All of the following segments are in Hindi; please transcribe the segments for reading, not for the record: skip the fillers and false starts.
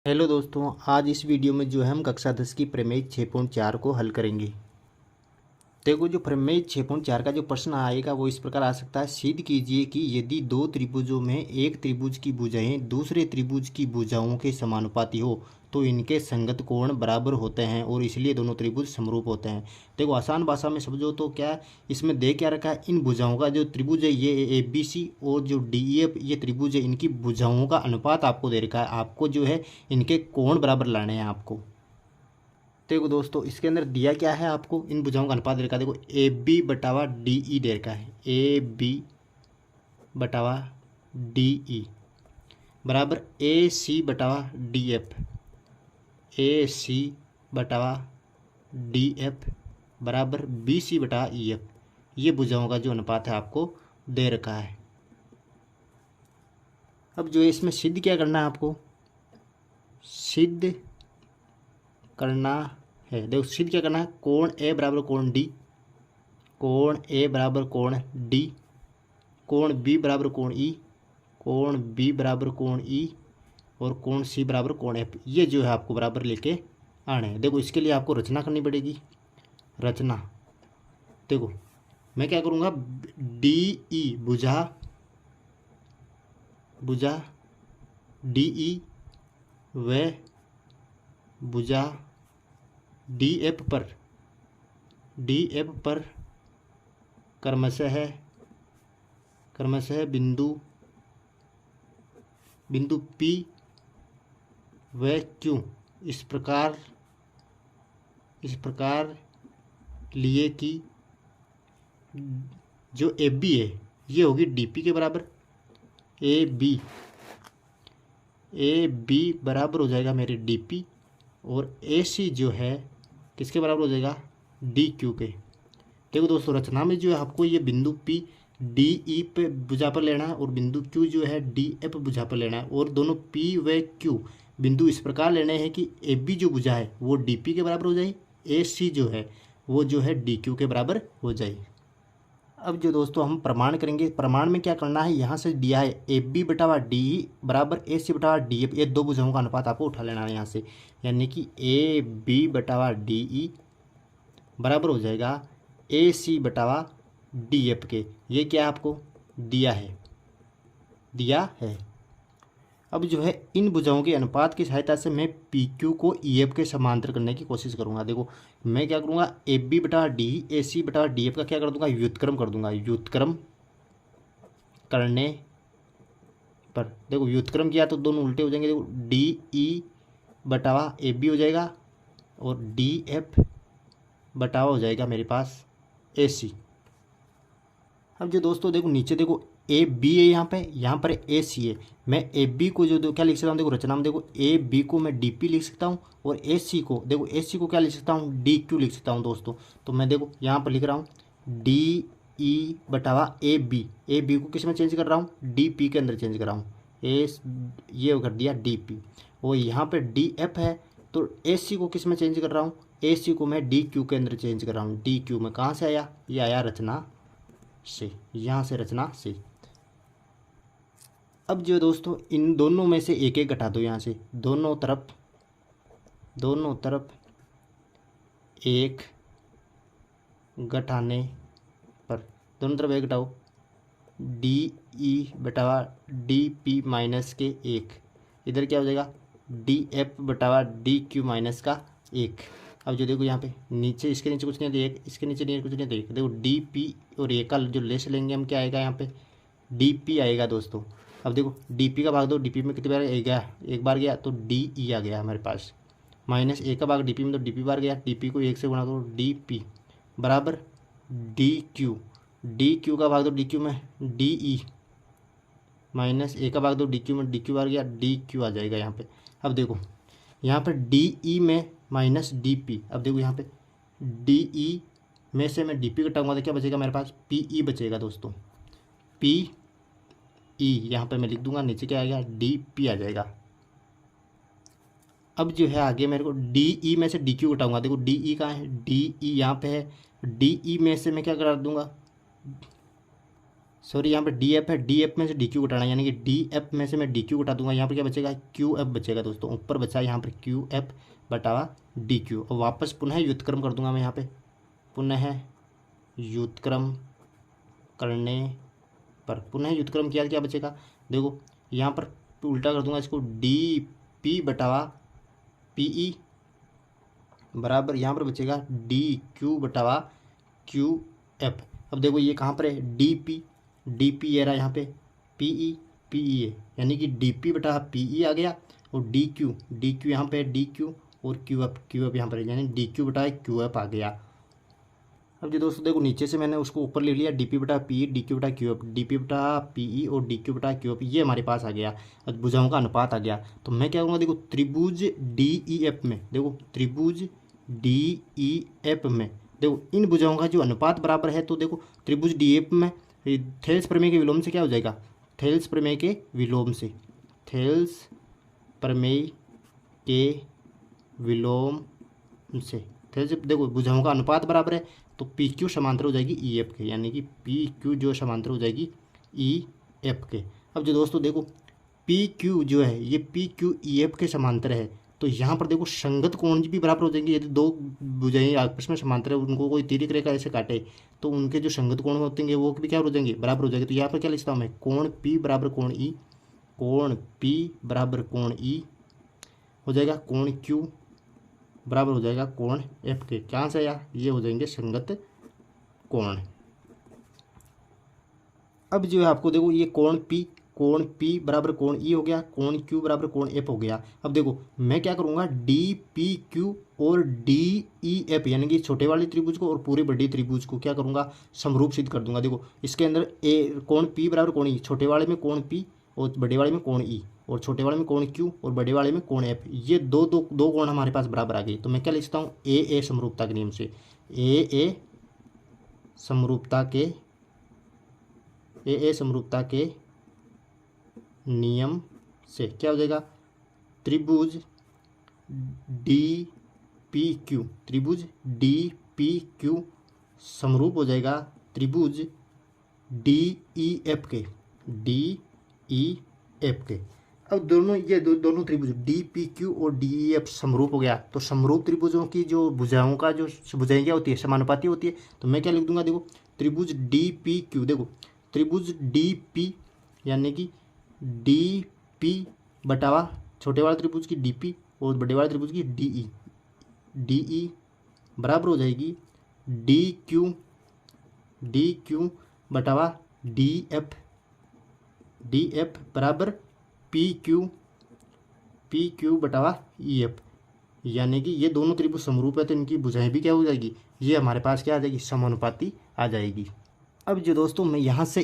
हेलो दोस्तों, आज इस वीडियो में जो है हम कक्षा 10 की प्रमेय 6.4 को हल करेंगे। देखो, जो प्रमेय 6.4 का जो प्रश्न आएगा वो इस प्रकार आ सकता है। सिद्ध कीजिए कि यदि दो त्रिभुजों में एक त्रिभुज की भुजाएं दूसरे त्रिभुज की भुजाओं के समानुपाती हो तो इनके संगत कोण बराबर होते हैं और इसलिए दोनों त्रिभुज समरूप होते हैं। देखो, आसान भाषा में समझो तो क्या इसमें दे क्या रखा है, इन भुजाओं का जो त्रिभुज है ये ए बी सी और जो डी ई एफ ये त्रिभुज है, इनकी भुजाओं का अनुपात आपको दे रखा है। आपको जो है इनके कोण बराबर लाने हैं आपको। देखो दोस्तों, इसके अंदर दिया क्या है, आपको इन भुजाओं का अनुपात दे रखा है। देखो, ए बी बटावा डी ई दे रखा है। ए बी बटावा डी ई बराबर ए सी बटावा डी एफ। ए सी बटावा डी एफ बराबर बी सी बटा ई एफ। ये भुजाओं का जो अनुपात है आपको दे रखा है। अब जो है इसमें सिद्ध क्या करना है, आपको सिद्ध करना है। देखो, सिद्ध क्या करना है, कोण ए बराबर कोण डी, कोण ए बराबर कोण डी, कोण बी बराबर कोण ई, कोण बी बराबर कोण ई और कोण सी बराबर कोण एफ। ये जो है आपको बराबर लेके आने हैं। देखो, इसके लिए आपको रचना करनी पड़ेगी। रचना देखो, मैं क्या करूँगा, डी ई भुजा भुजा डी ई व भुजा डी एफ पर क्रमशः बिंदु P व Q इस प्रकार लिए कि जो ए बी है ये होगी डी पी के बराबर। ए बी बराबर हो जाएगा मेरे डी पी और ए सी जो है किसके बराबर हो जाएगा, डी क्यू के। देखो दोस्तों, रचना में जो है आपको ये बिंदु P डी ई पे भुजा पर लेना है और बिंदु Q जो है डी एफ भुजा पर लेना है और दोनों P व Q बिंदु इस प्रकार लेने हैं कि ए बी जो भुजा है वो डी पी के बराबर हो जाए, ए सी जो है वो जो है डी क्यू के बराबर हो जाए। अब जो दोस्तों हम प्रमाण करेंगे, प्रमाण में क्या करना है, यहाँ से दिया है ए बी बटावा डी ई बराबर ए सी बटावा डी एफ। ये दो भुजाओं का अनुपात आपको उठा लेना है यहाँ से, यानी कि ए बी बटावा डी ई बराबर हो जाएगा ए सी बटावा डी एफ के। ये क्या आपको दिया है। अब जो है इन भुजाओं के अनुपात की सहायता से मैं पी क्यू को ई एफ के समांतर करने की कोशिश करूंगा। देखो, मैं क्या करूंगा, ए बी बटा डी ए सी बटा डी एफ का क्या कर दूंगा, व्युत्क्रम कर दूंगा। व्युत्क्रम करने पर देखो, व्युत्क्रम किया तो दोनों उल्टे हो जाएंगे। देखो, डी ई बटावा ए बी हो जाएगा और डी एफ बटावा हो जाएगा मेरे पास ए सी। अब जो दोस्तों देखो, नीचे देखो ए बी है, यहाँ पर ए सी है। मैं ए बी को जो क्या लिख सकता हूँ, देखो रचना में देखो ए बी को मैं डी पी लिख सकता हूँ और ए सी को देखो ए सी को क्या लिख सकता हूँ, डी क्यू लिख सकता हूँ दोस्तों। तो मैं देखो यहाँ पर लिख रहा हूँ डी ई बटावा ए बी को किस में चेंज कर रहा हूँ, डी पी के अंदर चेंज कर रहा हूँ। ये कर दिया डी पी और यहाँ पर डी एफ है तो ए सी को किस में चेंज कर रहा हूँ, ए सी को मैं डी क्यू के अंदर चेंज कर रहा हूँ। डी क्यू में कहाँ से आया, ये आया रचना से, यहाँ से रचना से। अब जो दोस्तों इन दोनों में से एक एक घटा दो, यहाँ से दोनों तरफ एक घटाने पर दोनों तरफ एक घटाओ, डी ई बटावा डी पी माइनस के एक, इधर क्या हो जाएगा डी एफ बटावा डी क्यू माइनस का एक। अब जो देखो यहाँ पे नीचे, इसके नीचे कुछ नहीं है तो एक, इसके नीचे नहीं कुछ नहीं तो एक। देखो डी पी और एक का जो लेस लेंगे हम, क्या आएगा यहाँ पे डी पी आएगा दोस्तों। अब देखो डी पी का भाग दो, डी पी में कितनी बार गया, एक बार गया तो डी ई आ गया हमारे पास। माइनस एक का भाग डी पी में तो डी पी बार गया, डी पी को एक से गुणा करो, डी पी बराबर डी क्यू का भाग दो डी क्यू में डी ई, माइनस एक का भाग दो डी क्यू में, डी क्यू बार गया, डी क्यू आ जाएगा यहाँ पे। अब देखो यहाँ पर डी ई में माइनस डी पी। अब देखो यहाँ पे डी ई में से मैं डी पी कटाऊंगा तो क्या बचेगा मेरे पास, पी ई बचेगा दोस्तों। पी ई यहाँ पे मैं लिख दूंगा, नीचे क्या आएगा डी पी आ जाएगा। अब जो है आगे मेरे को डी ई में से डी क्यू घटाऊंगा। देखो डी ई कहाँ है, डी ई यहाँ पे है। डी ई में से मैं क्या करा दूंगा, सॉरी यहाँ पे डी एफ है, डी एफ में से डी क्यू घटाना, यानी कि डी एफ में से मैं डी क्यू घटा दूंगा। यहाँ पर क्या बचेगा, क्यू एफ बचेगा दोस्तों। ऊपर बचा यहाँ पर क्यू एफ बटावा डी क्यू, और वापस पुनः व्युत्क्रम कर दूंगा मैं यहाँ पे, पुनः व्युत्क्रम करने पर, पुनः व्युत्क्रम किया क्या बचेगा, देखो यहाँ पर उल्टा कर दूंगा इसको, डी पी बटावा पी ई बराबर यहाँ पर बचेगा डी क्यू बटावा क्यू एफ। अब देखो ये कहाँ पर है, डी पी ये रहा यहाँ पे, पी ई है, यानी कि डी पी बटा पी ई आ गया, और डी क्यू यहाँ पे है डी क्यू, और क्यू एफ यहाँ पर है, यानी डी क्यू बटा क्यू एफ आ गया। अब जी दोस्तों देखो नीचे से मैंने उसको ऊपर ले लिया, डी पी बटा पी ई, डी क्यू बटा क्यू एफ, डी पी बटा पी ई और डी क्यू बटा क्यू एफ, ये हमारे पास आ गया। अब भुजाओं का अनुपात आ गया, तो मैं क्या करूँगा, देखो त्रिभुज डी ई एफ में, देखो त्रिभुज डी ई एफ में देखो इन भुजाओं का जो अनुपात बराबर है, तो देखो त्रिभुज डी एफ में थेल्स प्रमेय के विलोम से क्या हो जाएगा, थेल्स प्रमेय के विलोम से, थेल्स प्रमेय के विलोम से, थेल्स देखो भुजाओं का अनुपात बराबर है, तो पी क्यू समांतर हो जाएगी ई एफ के, यानी कि पी क्यू जो समांतर हो जाएगी ई एफ के। अब जो दोस्तों देखो पी क्यू जो है ये पी क्यू ई एफ के समांतर है, तो यहाँ पर देखो संगत कोण भी बराबर हो जाएंगे। यदि दो भुजाएं आपस में समांतर है, उनको कोई तिर्यक रेखा ऐसे काटे, तो उनके जो संगत कोण होते हैं वो भी क्या हो जाएंगे, बराबर हो जाएंगे। तो यहाँ पर क्या लिखता हूँ मैं, कोण पी बराबर कोण ई, कोण पी बराबर कोण ई हो जाएगा, कोण क्यू बराबर हो जाएगा कोण एफ के। क्या से आया, ये हो जाएंगे संगत कोण। अब जो है आपको देखो ये कोण पी बराबर कोण ई हो गया, कोण क्यू बराबर कोण एफ हो गया। अब देखो मैं क्या करूँगा, डी पी क्यू और डी ई एफ यानी कि छोटे वाले त्रिभुज को और पूरे बड़े त्रिभुज को क्या करूँगा, समरूप सिद्ध कर दूंगा। देखो इसके अंदर कोण पी बराबर कोण ई, छोटे वाले में कोण पी और बड़े वाले में कोण ई, और छोटे वाले में कोण क्यू और बड़े वाले में कोण एफ, ये दो कोण हमारे पास बराबर आ गए। तो मैं क्या लिखता हूँ, ए समरूपता के नियम से, ए समरूपता के नियम से क्या हो जाएगा, त्रिभुज डी पी क्यू समरूप हो जाएगा त्रिभुज डी ई एफ के। अब दोनों त्रिभुज डी पी क्यू और डी ई एफ समरूप हो गया, तो समरूप त्रिभुजों की जो भुजाओं का जो भुजाएं क्या होती है, समानुपाती होती है। तो मैं क्या लिख दूंगा, देखो त्रिभुज डी पी क्यू, देखो त्रिभुज डी पी यानी कि डी पी बटावा छोटे वाले त्रिभुज की डी पी और बड़े वाले त्रिभुज की डी ई बराबर हो जाएगी डी क्यू बटावा डी एफ बराबर पी क्यू बटावा ई एफ, यानी कि ये दोनों त्रिभुज समरूप है, तो इनकी भुजाएं भी क्या हो जाएगी, ये हमारे पास क्या आ जाएगी, समानुपाती आ जाएगी। अब जो दोस्तों मैं यहाँ से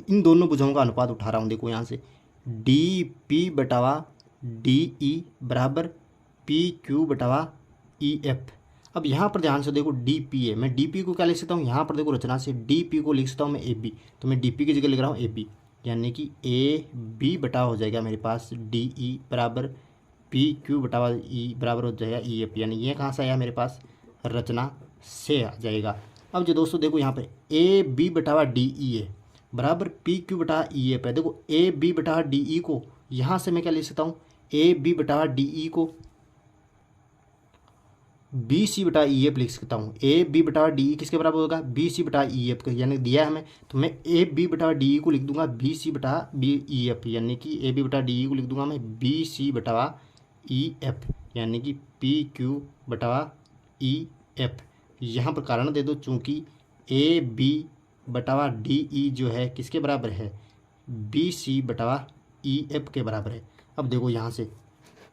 इन दोनों भुजाओं का अनुपात उठा रहा हूँ, देखो यहाँ से डी पी बटावा डी ई बराबर पी क्यू बटावा ई एफ। अब यहाँ पर ध्यान से देखो डी पी है, मैं डी पी को क्या लिख सकता हूँ, यहाँ पर देखो रचना से डी पी को लिख सकता हूँ मैं ए बी, तो मैं डी पी की जगह लिख रहा हूँ ए बी, यानी कि ए बी बटा हो जाएगा मेरे पास डी ई बराबर पी क्यू बटावा ई बराबर हो जाएगा ई एफ, यानी ये कहाँ से आया मेरे पास, रचना से आ जाएगा। अब जो दोस्तों देखो यहाँ पे ए बी बटावा डी ई है बराबर पी क्यू बटा ई एफ है। देखो ए बी बटा डी ई को यहाँ से मैं क्या लिख सकता हूँ, ए बी बटा डी ई को बी सी बटा ई एफ लिख सकता हूँ। ए बी बटा डी ई किसके बराबर होगा, बी सी बटा ई एफ, यानी दिया है हमें, तो मैं ए बी बटा डी ई को लिख दूंगा बी सी बटा बी ई एफ, यानी कि ए बी बटा डी ई को लिख दूंगा मैं बी सी बटा ई एफ, यानी कि पी क्यू बटा ई एफ। यहाँ पर कारण दे दो, चूँकि ए बी बटावा डी ई जो है किसके बराबर है, बी सी बटावा ई एफ के बराबर है। अब देखो यहाँ से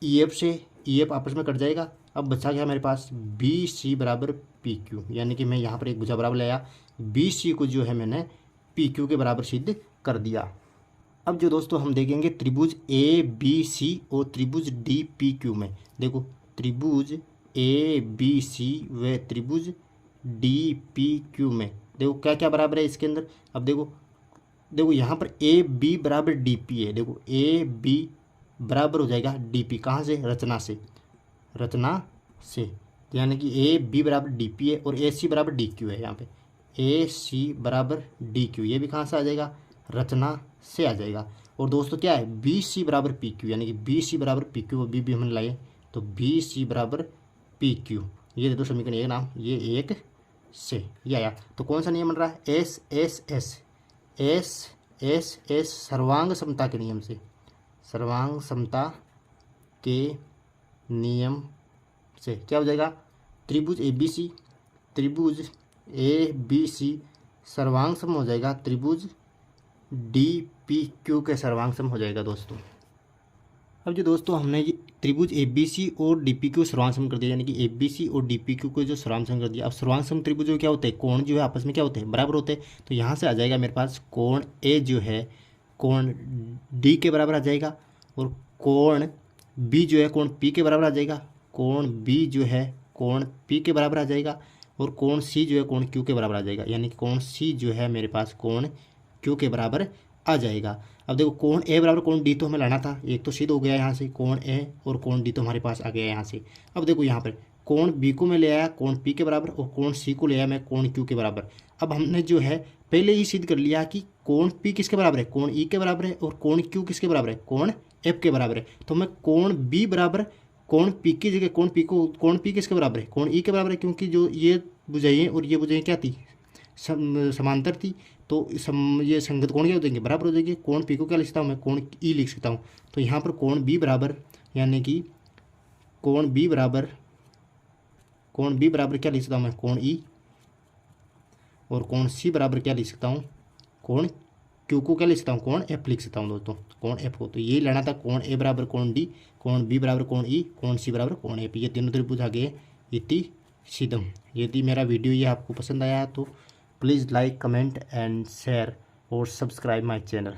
ई एफ से ई एफ आपस में कट जाएगा, अब बचा गया मेरे पास बी सी बराबर पी क्यू, यानी कि मैं यहाँ पर एक भुजा बराबर लाया, बी सी को जो है मैंने पी क्यू के बराबर सिद्ध कर दिया। अब जो दोस्तों हम देखेंगे त्रिभुज ए बी सी और त्रिभुज डी पी क्यू में, देखो त्रिभुज ए बी सी व त्रिभुज डी पी क्यू में देखो क्या क्या बराबर है इसके अंदर। अब देखो यहाँ पर ए बी बराबर डी पी है, देखो ए बी बराबर हो जाएगा डी पी, कहाँ से, रचना से, यानी कि ए बी बराबर डी पी है और ए सी बराबर डी क्यू है। यहाँ पे ए सी बराबर डी क्यू, ये भी कहाँ से आ जाएगा, रचना से आ जाएगा। और दोस्तों क्या है, बी सी बराबर पी क्यू, यानी कि बी सी बराबर पी क्यू, बी भी हमने लाए तो बी सी बराबर पी क्यू, ये दे दो समीकरण एक नाम, ये एक से ये आया। तो कौन सा नियम बन रहा है, S S S S S S सर्वांग समता के नियम से, सर्वांग समता के नियम से क्या हो जाएगा, त्रिभुज ए बी सी, त्रिभुज ए बी सी सर्वांग सम हो जाएगा त्रिभुज डी पी क्यू के सर्वांग सम हो जाएगा दोस्तों। अब जो दोस्तों हमने ये त्रिभुज ए बी सी और डी पी क्यू सर्वांग सम कर दिया, यानी कि ए बी सी और डी पी क्यू को जो सर्वांग सम कर दिया। अब सर्वांग सम त्रिभुज जो क्या होते हैं, कोण जो है आपस में क्या होते हैं, बराबर होते हैं। तो यहाँ से आ जाएगा मेरे पास कोण ए जो है कोण डी के बराबर आ जाएगा, और कोण बी जो है कोण पी के बराबर आ जाएगा, कोण बी जो है कोण पी के बराबर आ जाएगा, और कोण सी जो है कोण क्यू के बराबर आ जाएगा, यानी कि कोण सी जो है मेरे पास कोण क्यू के बराबर आ जाएगा। अब देखो कोण ए बराबर कोण डी तो हमें लाना था, एक तो सिद्ध हो गया यहाँ से, कोण ए और कोण डी तो हमारे पास आ गया यहाँ से। अब देखो यहाँ पर कोण बी को मैं ले आया कोण पी के बराबर, और कोण सी को ले आया मैं कोण क्यू के बराबर। अब हमने जो है पहले ही सिद्ध कर लिया कि कोण पी किसके बराबर है, कोण ई के बराबर है, और कोण क्यू किसके बराबर है, कोण एफ के बराबर है। तो मैं कोण बी बराबर कोण पी की जगह कोण पी किसके बराबर है, कोण ई के बराबर है, क्योंकि जो ये बुझाइए और ये बुझाइए क्या थी, समांतर थी। तो ये संगत कोण क्या हो जाएंगे, बराबर हो जाएंगे। कोण पी को क्या लिख सकता हूँ मैं, कोण ई लिख सकता हूँ। तो यहाँ पर कोण बी बराबर, यानी कि कोण बी बराबर क्या लिख सकता हूँ मैं, कोण ई, और कोण सी बराबर क्या लिख सकता हूँ, कोण क्यू को क्या लिख सकता हूँ, कोण एफ लिख सकता हूँ दोस्तों, कोण एफ को। तो ये लेना था, कोण ए बराबर कोण डी, कोण बी बराबर कोण ई, कोण सी बराबर कोण एफ, ये तीनों त्रिभुज आ गए इति सिद्धम। यदि मेरा वीडियो ये आपको पसंद आया तो please like comment and share और सब्सक्राइब माय चैनल।